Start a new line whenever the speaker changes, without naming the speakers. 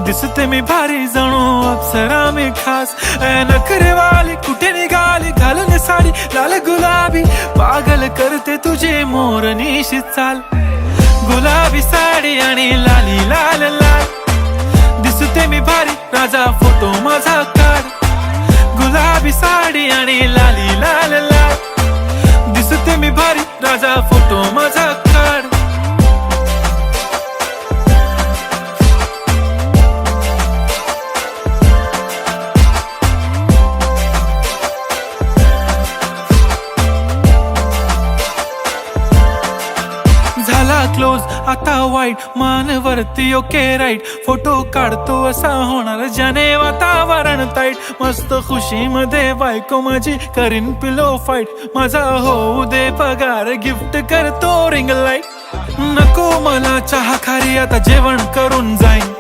दिसते मी भारी जणू अप्सरा मी खास. नखरेवाली कुठे निघाली घालून साडी लाल गुलाबी, पागल करते तुझे मोरनीशी चाल. गुलाबी साडी आणि लाली लाल लाल, दिसते मी भारी राजा फोटो माझा काढ. गुलाबी साडी आणि लाली लाल लाल, दिसते मी भारी राजा फोटो माझा काढ. झाला क्लोज आता वाईट, मानवरती ओके राईट. फोटो काढतो असा होणार ज्याने वातावरण ताईट. मस्त खुशी मध्ये बायको माझी करीन पिलो फाईट. माझा होऊ दे पगार गिफ्ट करतो रिंग लाईट. नको मला चहा खारी आता जेवण करून जाईन.